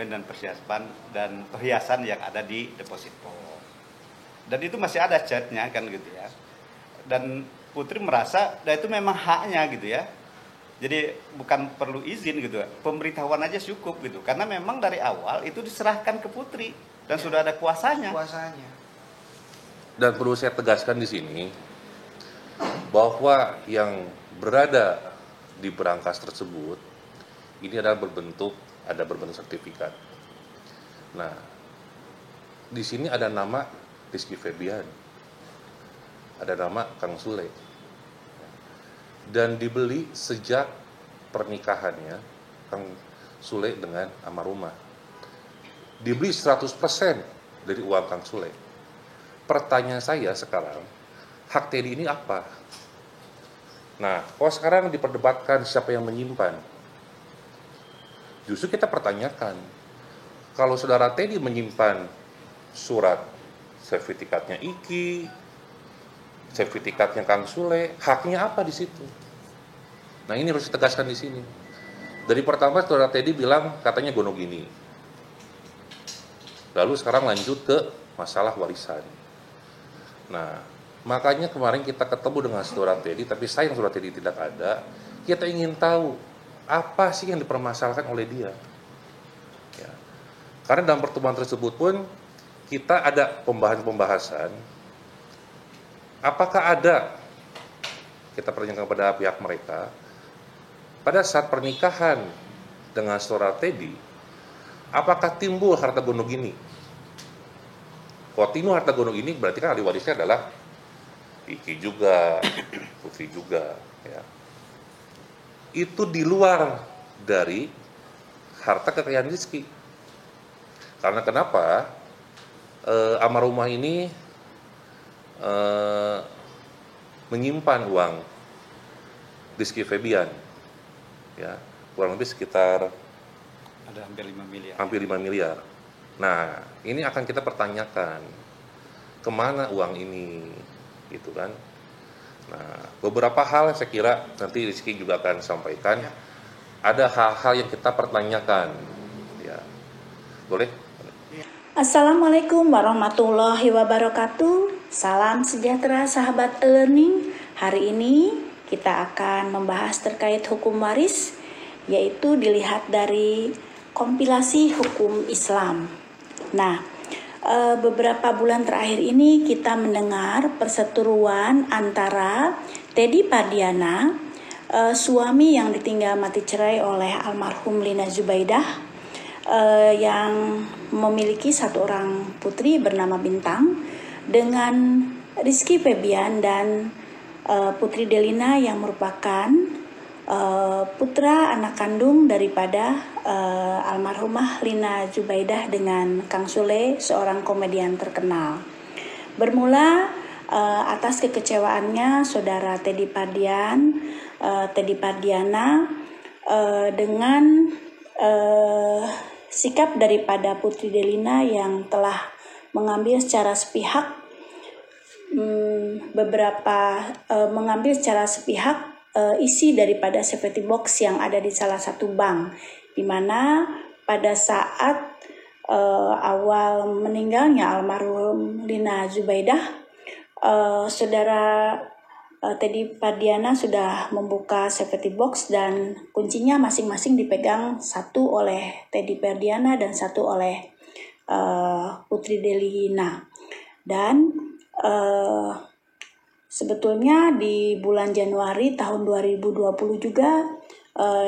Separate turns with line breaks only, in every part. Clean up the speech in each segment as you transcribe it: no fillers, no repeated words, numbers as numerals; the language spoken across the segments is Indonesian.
dokumen dan perhiasan yang ada di deposito. Dan itu masih ada chatnya kan gitu ya. Dan Putri merasa itu memang haknya gitu ya. Jadi bukan perlu izin gitu, pemberitahuan aja cukup gitu. Karena memang dari awal itu diserahkan ke Putri dan sudah ada kuasanya.
Dan perlu saya tegaskan di sini bahwa yang berada di berangkas tersebut ini adalah berbentuk sertifikat. Nah, di sini ada nama Rizky Febian, ada nama Kang Sule, dan dibeli sejak pernikahannya Kang Sule dengan almarhumah. Dibeli 100% dari uang Kang Sule. Pertanyaan saya sekarang, hak Teddy ini apa? Nah, kalau sekarang diperdebatkan siapa yang menyimpan, justru kita pertanyakan, kalau saudara Teddy menyimpan surat sertifikatnya Iki, sertifikatnya Kang Sule, haknya apa di situ? Nah, ini harus ditegaskan di sini. Dari pertama saudara Teddy bilang katanya gonogini. Lalu sekarang lanjut ke masalah warisan. Nah, makanya kemarin kita ketemu dengan saudara Teddy, tapi sayang saudara Teddy tidak ada. Kita ingin tahu apa sih yang dipermasalahkan oleh dia. Ya. Karena dalam pertemuan tersebut pun kita ada pembahasan. Apakah ada, kita pertanyakan kepada pihak mereka, pada saat pernikahan dengan saudara Teddy, apakah timbul harta gonogini? Kalau timbul harta gonogini berarti kan ahli warisnya adalah Iki juga, Putri juga, ya. Itu di luar dari harta kekayaan Rizky. Karena kenapa? Almarhumah ini menyimpan uang Rizky Febian, ya, kurang lebih sekitar
ada hampir 5 miliar.
Hampir 5 miliar. Nah, ini akan kita pertanyakan kemana uang ini, gitu kan? Nah, beberapa hal saya kira nanti Rizky juga akan sampaikan. Ada hal-hal yang kita pertanyakan, ya, boleh?
Assalamualaikum warahmatullahi wabarakatuh. Salam sejahtera sahabat e-learning. Hari ini kita akan membahas terkait hukum waris, yaitu dilihat dari kompilasi hukum Islam. Nah, beberapa bulan terakhir ini kita mendengar perseteruan antara Teddy Pardiana, suami yang ditinggal mati cerai oleh almarhum Lina Zubaidah, yang memiliki satu orang putri bernama Bintang, dengan Rizky Febian dan Putri Delina yang merupakan putra anak kandung daripada almarhumah Lina Zubaidah dengan Kang Sule, seorang komedian terkenal. Bermula atas kekecewaannya saudara Teddy Pardiana dengan sikap daripada Putri Delina yang telah mengambil secara sepihak isi daripada safety box yang ada di salah satu bank, di mana pada saat awal meninggalnya almarhum Lina Zubaidah, saudara Teddy Pardiana sudah membuka safety box dan kuncinya masing-masing dipegang, satu oleh Teddy Pardiana dan satu oleh Putri Delina. Dan sebetulnya di bulan Januari tahun 2020 juga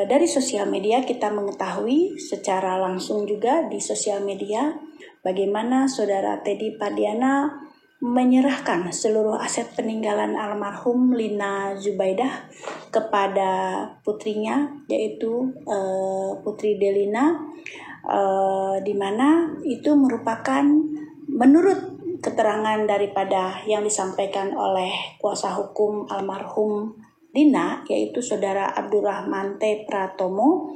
dari sosial media kita mengetahui secara langsung juga di sosial media bagaimana saudara Teddy Pardiana menyerahkan seluruh aset peninggalan almarhum Lina Zubaidah kepada putrinya, yaitu Putri Delina, di mana itu merupakan menurut keterangan daripada yang disampaikan oleh kuasa hukum almarhum Lina, yaitu saudara Abdurrahman T. Pratomo,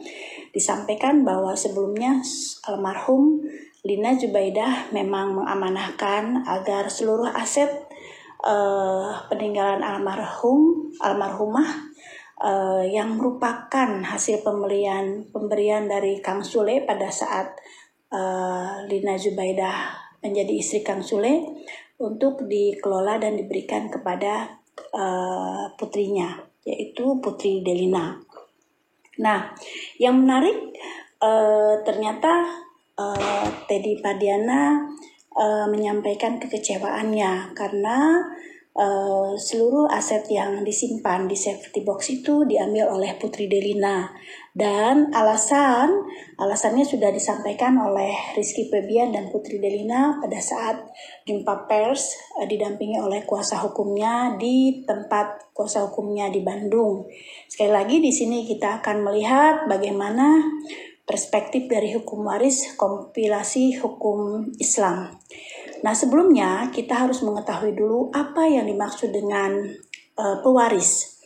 disampaikan bahwa sebelumnya almarhum Lina Zubaidah memang mengamanahkan agar seluruh aset peninggalan almarhumah yang merupakan hasil pemberian dari Kang Sule pada saat Lina Zubaidah menjadi istri Kang Sule untuk dikelola dan diberikan kepada putrinya, yaitu Putri Delina. Nah, yang menarik ternyata Teddy Padiana menyampaikan kekecewaannya karena seluruh aset yang disimpan di safety box itu diambil oleh Putri Delina, dan alasannya sudah disampaikan oleh Rizky Febian dan Putri Delina pada saat jumpa pers didampingi oleh kuasa hukumnya di tempat kuasa hukumnya di Bandung. Sekali lagi di sini kita akan melihat bagaimana perspektif dari hukum waris kompilasi hukum Islam. Nah, sebelumnya kita harus mengetahui dulu apa yang dimaksud dengan pewaris.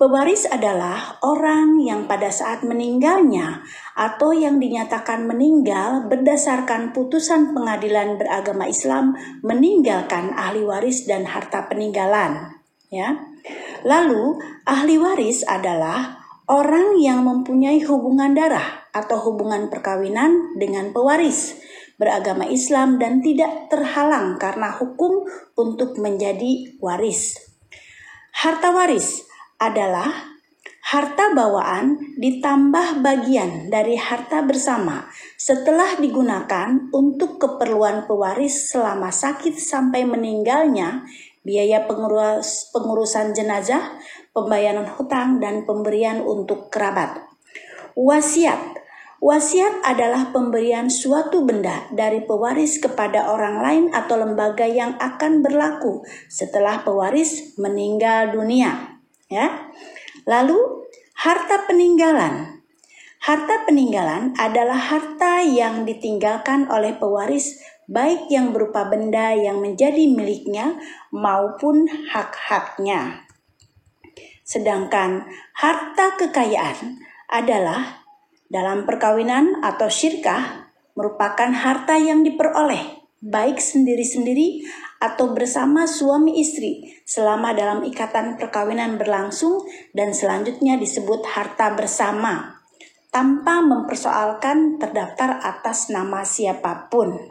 Pewaris adalah orang yang pada saat meninggalnya atau yang dinyatakan meninggal berdasarkan putusan pengadilan beragama Islam meninggalkan ahli waris dan harta peninggalan. Ya. Lalu, ahli waris adalah orang yang mempunyai hubungan darah atau hubungan perkawinan dengan pewaris beragama Islam dan tidak terhalang karena hukum untuk menjadi waris. Harta waris adalah harta bawaan ditambah bagian dari harta bersama setelah digunakan untuk keperluan pewaris selama sakit sampai meninggalnya, biaya pengurusan jenazah, pembayaran hutang, dan pemberian untuk kerabat. Wasiat adalah pemberian suatu benda dari pewaris kepada orang lain atau lembaga yang akan berlaku setelah pewaris meninggal dunia. Ya. Lalu, harta peninggalan. Harta peninggalan adalah harta yang ditinggalkan oleh pewaris, baik yang berupa benda yang menjadi miliknya maupun hak-haknya. Sedangkan harta kekayaan adalah dalam perkawinan atau syirkah merupakan harta yang diperoleh baik sendiri-sendiri atau bersama suami istri selama dalam ikatan perkawinan berlangsung dan selanjutnya disebut harta bersama tanpa mempersoalkan terdaftar atas nama siapapun.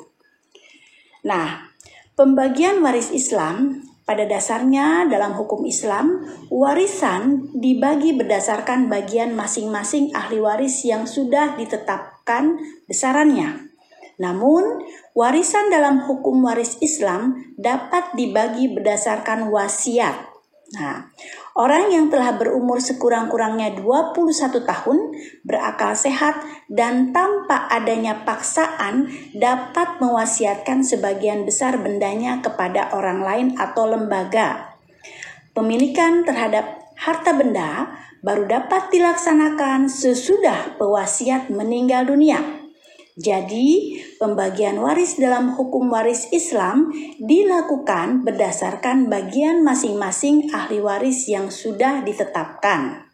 Nah, pembagian waris Islam pada dasarnya dalam hukum Islam, warisan dibagi berdasarkan bagian masing-masing ahli waris yang sudah ditetapkan besarannya. Namun, warisan dalam hukum waris Islam dapat dibagi berdasarkan wasiat. Nah, orang yang telah berumur sekurang-kurangnya 21 tahun, berakal sehat, dan tanpa adanya paksaan dapat mewasiatkan sebagian besar bendanya kepada orang lain atau lembaga. Pemilikan terhadap harta benda baru dapat dilaksanakan sesudah pewasiat meninggal dunia. Jadi, pembagian waris dalam hukum waris Islam dilakukan berdasarkan bagian masing-masing ahli waris yang sudah ditetapkan.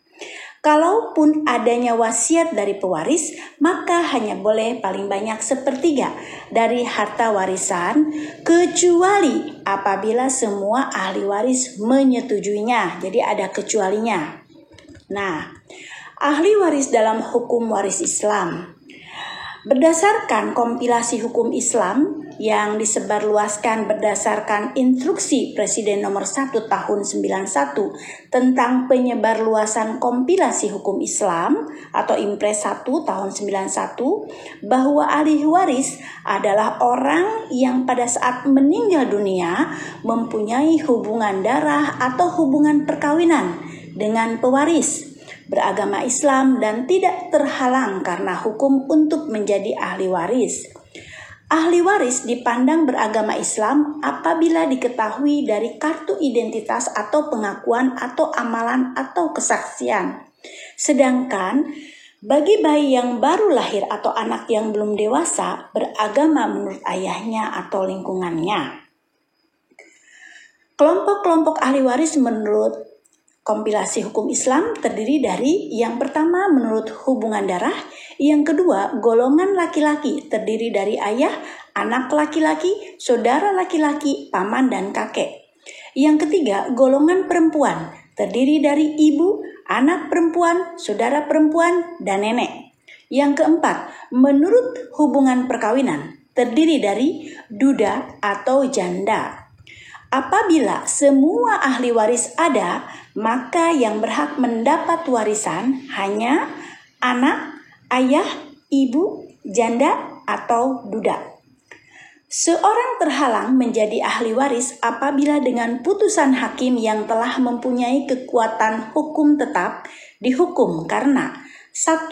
Kalaupun adanya wasiat dari pewaris, maka hanya boleh paling banyak 1/3 dari harta warisan, kecuali apabila semua ahli waris menyetujuinya. Jadi ada kecualinya. Nah, ahli waris dalam hukum waris Islam. Berdasarkan kompilasi hukum Islam yang disebarluaskan berdasarkan instruksi Presiden nomor 1 tahun 91 tentang penyebarluasan kompilasi hukum Islam atau Impres 1 tahun 91, bahwa ahli waris adalah orang yang pada saat meninggal dunia mempunyai hubungan darah atau hubungan perkawinan dengan pewaris beragama Islam dan tidak terhalang karena hukum untuk menjadi ahli waris. Ahli waris dipandang beragama Islam apabila diketahui dari kartu identitas atau pengakuan atau amalan atau kesaksian. Sedangkan bagi bayi yang baru lahir atau anak yang belum dewasa, beragama menurut ayahnya atau lingkungannya. Kelompok-kelompok ahli waris menurut kompilasi hukum Islam terdiri dari yang pertama menurut hubungan darah, yang kedua golongan laki-laki terdiri dari ayah, anak laki-laki, saudara laki-laki, paman dan kakek. Yang ketiga golongan perempuan terdiri dari ibu, anak perempuan, saudara perempuan, dan nenek. Yang keempat, menurut hubungan perkawinan, terdiri dari duda atau janda. Apabila semua ahli waris ada, maka yang berhak mendapat warisan hanya anak, ayah, ibu, janda, atau duda. Seorang terhalang menjadi ahli waris apabila dengan putusan hakim yang telah mempunyai kekuatan hukum tetap dihukum karena 1.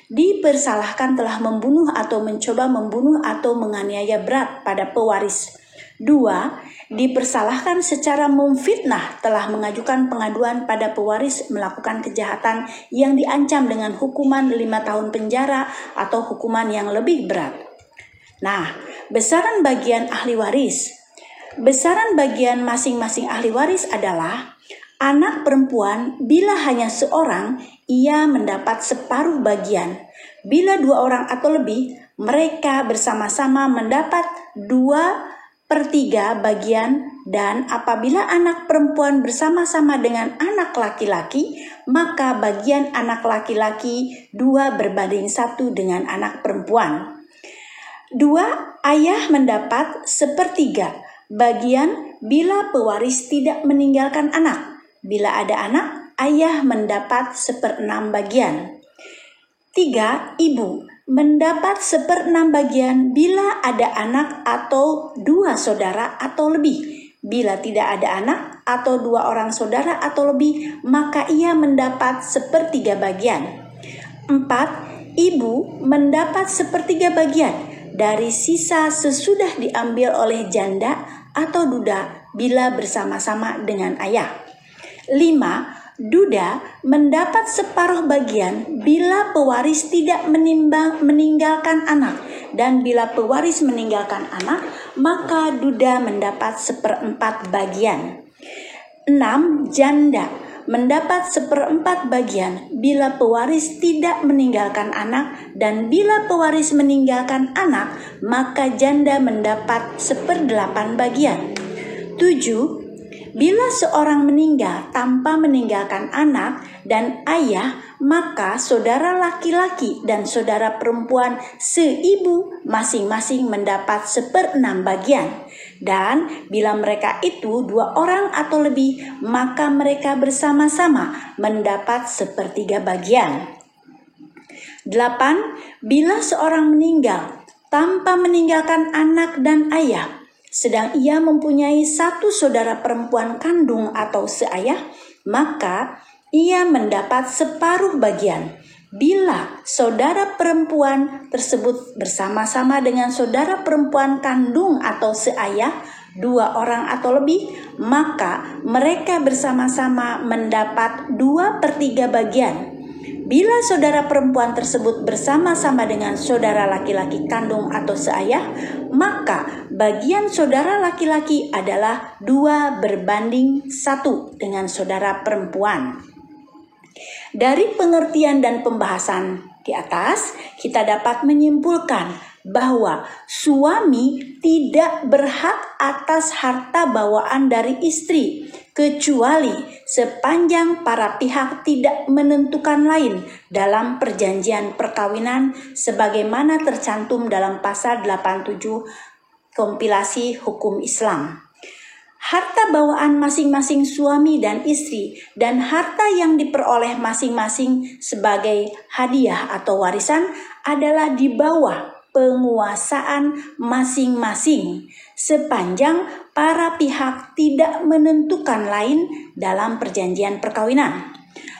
Dipersalahkan telah membunuh atau mencoba membunuh atau menganiaya berat pada pewaris. 2. Dipersalahkan secara memfitnah telah mengajukan pengaduan pada pewaris melakukan kejahatan yang diancam dengan hukuman 5 tahun penjara atau hukuman yang lebih berat. Nah, besaran bagian ahli waris. Besaran bagian masing-masing ahli waris adalah anak perempuan bila hanya seorang, ia mendapat separuh bagian. Bila 2 orang atau lebih, mereka bersama-sama mendapat 2/3 bagian, dan apabila anak perempuan bersama-sama dengan anak laki-laki, maka bagian anak laki-laki 2/1 dengan anak perempuan. 2. Ayah mendapat 1/3 bagian bila pewaris tidak meninggalkan anak. Bila ada anak, ayah mendapat 1/6 bagian. 3. Ibu mendapat 1/6 bagian bila ada anak atau 2 saudara atau lebih. Bila tidak ada anak atau 2 orang saudara atau lebih, maka ia mendapat 1/3 bagian. 4. Ibu mendapat 1/3 bagian dari sisa sesudah diambil oleh janda atau duda bila bersama-sama dengan ayah. 5. Duda mendapat separuh bagian bila pewaris tidak meninggalkan anak, dan bila pewaris meninggalkan anak, maka duda mendapat 1/4 bagian. 6. Janda mendapat 1/4 bagian bila pewaris tidak meninggalkan anak, dan bila pewaris meninggalkan anak, maka janda mendapat 1/8 bagian. 7. Bila seorang meninggal tanpa meninggalkan anak dan ayah, maka saudara laki-laki dan saudara perempuan seibu masing-masing mendapat 1/6 bagian. Dan bila mereka itu 2 orang atau lebih, maka mereka bersama-sama mendapat 1/3 bagian. 8. Bila seorang meninggal tanpa meninggalkan anak dan ayah, sedang ia mempunyai 1 saudara perempuan kandung atau seayah, maka ia mendapat separuh bagian. Bila saudara perempuan tersebut bersama-sama dengan saudara perempuan kandung atau seayah, 2 orang atau lebih, maka mereka bersama-sama mendapat 2/3 bagian. Bila saudara perempuan tersebut bersama-sama dengan saudara laki-laki kandung atau seayah, maka bagian saudara laki-laki adalah 2/1 dengan saudara perempuan. Dari pengertian dan pembahasan di atas, kita dapat menyimpulkan bahwa suami tidak berhak atas harta bawaan dari istri, kecuali sepanjang para pihak tidak menentukan lain dalam perjanjian perkawinan sebagaimana tercantum dalam pasal 87 kompilasi hukum Islam. Harta bawaan masing-masing suami dan istri dan harta yang diperoleh masing-masing sebagai hadiah atau warisan adalah di bawah penguasaan masing-masing sepanjang para pihak tidak menentukan lain dalam perjanjian perkawinan.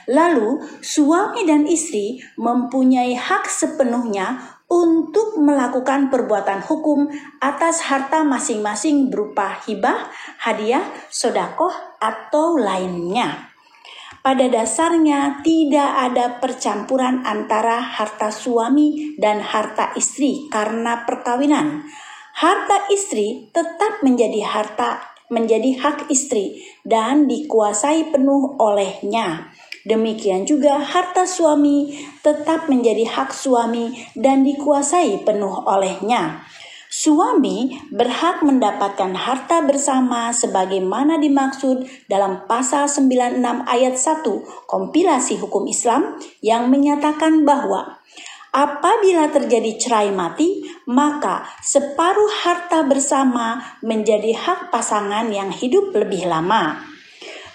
Lalu, suami dan istri mempunyai hak sepenuhnya untuk melakukan perbuatan hukum atas harta masing-masing berupa hibah, hadiah, sedekah, atau lainnya. Pada dasarnya tidak ada percampuran antara harta suami dan harta istri karena perkawinan. Harta istri tetap menjadi hak istri dan dikuasai penuh olehnya. Demikian juga harta suami tetap menjadi hak suami dan dikuasai penuh olehnya. Suami berhak mendapatkan harta bersama sebagaimana dimaksud dalam pasal 96 ayat 1 kompilasi hukum Islam yang menyatakan bahwa apabila terjadi cerai mati, maka separuh harta bersama menjadi hak pasangan yang hidup lebih lama.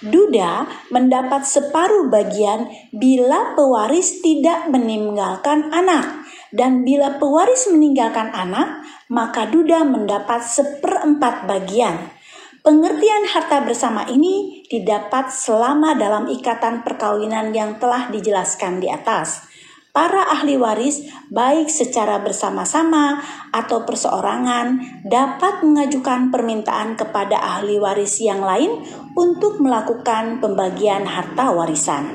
Duda mendapat separuh bagian bila pewaris tidak meninggalkan anak, dan bila pewaris meninggalkan anak, maka duda mendapat 1/4 bagian. Pengertian harta bersama ini didapat selama dalam ikatan perkawinan yang telah dijelaskan di atas. Para ahli waris, baik secara bersama-sama atau perseorangan, dapat mengajukan permintaan kepada ahli waris yang lain untuk melakukan pembagian harta warisan.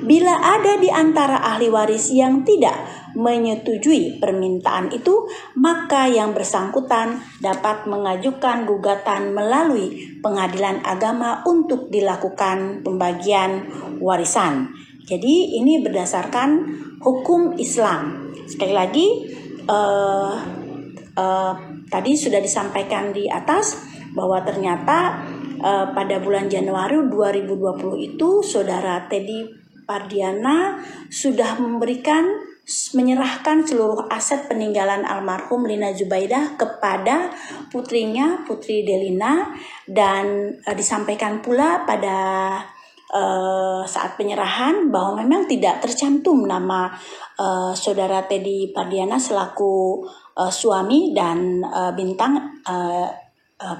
Bila ada di antara ahli waris yang tidak menyetujui permintaan itu, maka yang bersangkutan dapat mengajukan gugatan melalui pengadilan agama untuk dilakukan pembagian warisan. Jadi ini berdasarkan hukum Islam. Sekali lagi, tadi sudah disampaikan di atas bahwa ternyata pada bulan Januari 2020 itu Saudara Teddy Pardiana sudah menyerahkan seluruh aset peninggalan almarhum Lina Zubaidah kepada putrinya, Putri Delina, dan disampaikan pula pada saat penyerahan bahwa memang tidak tercantum nama Saudara Teddy Pardiana selaku suami dan Bintang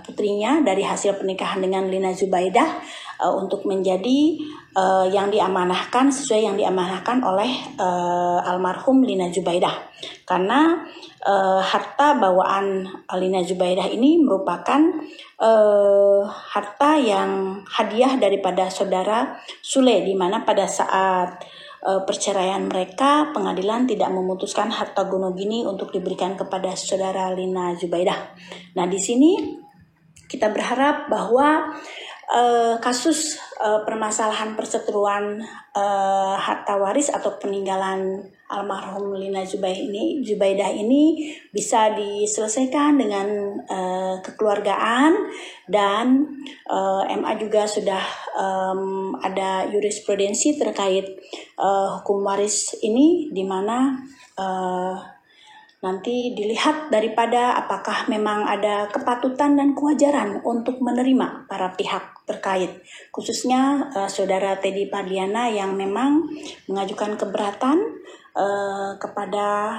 putrinya dari hasil pernikahan dengan Lina Zubaidah untuk menjadi yang diamanahkan sesuai yang diamanahkan oleh almarhum Lina Zubaidah, karena harta bawaan Lina Zubaidah ini merupakan harta yang hadiah daripada saudara Sule, di mana pada saat perceraian mereka, pengadilan tidak memutuskan harta gonogini untuk diberikan kepada saudara Lina Zubaidah. Nah, di sini kita berharap bahwa kasus permasalahan perseteruan harta waris atau peninggalan almarhum Lina Zubaidah ini bisa diselesaikan dengan kekeluargaan, dan MA juga sudah ada jurisprudensi terkait hukum waris ini, di mana nanti dilihat daripada apakah memang ada kepatutan dan kewajaran untuk menerima para pihak terkait, khususnya saudara Teddy Pardiana yang memang mengajukan keberatan kepada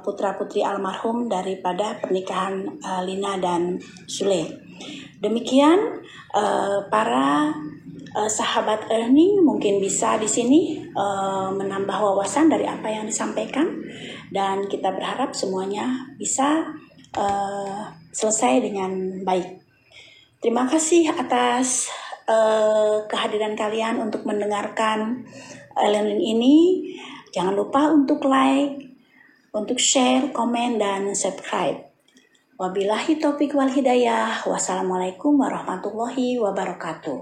putra-putri almarhum daripada pernikahan Lina dan Sule. Demikian para sahabat earning mungkin bisa di sini menambah wawasan dari apa yang disampaikan, dan kita berharap semuanya bisa selesai dengan baik. Terima kasih atas kehadiran kalian untuk mendengarkan learning ini. Jangan lupa untuk like, untuk share, komen, dan subscribe. Wabillahi taufiq wal hidayah. Wassalamualaikum warahmatullahi wabarakatuh.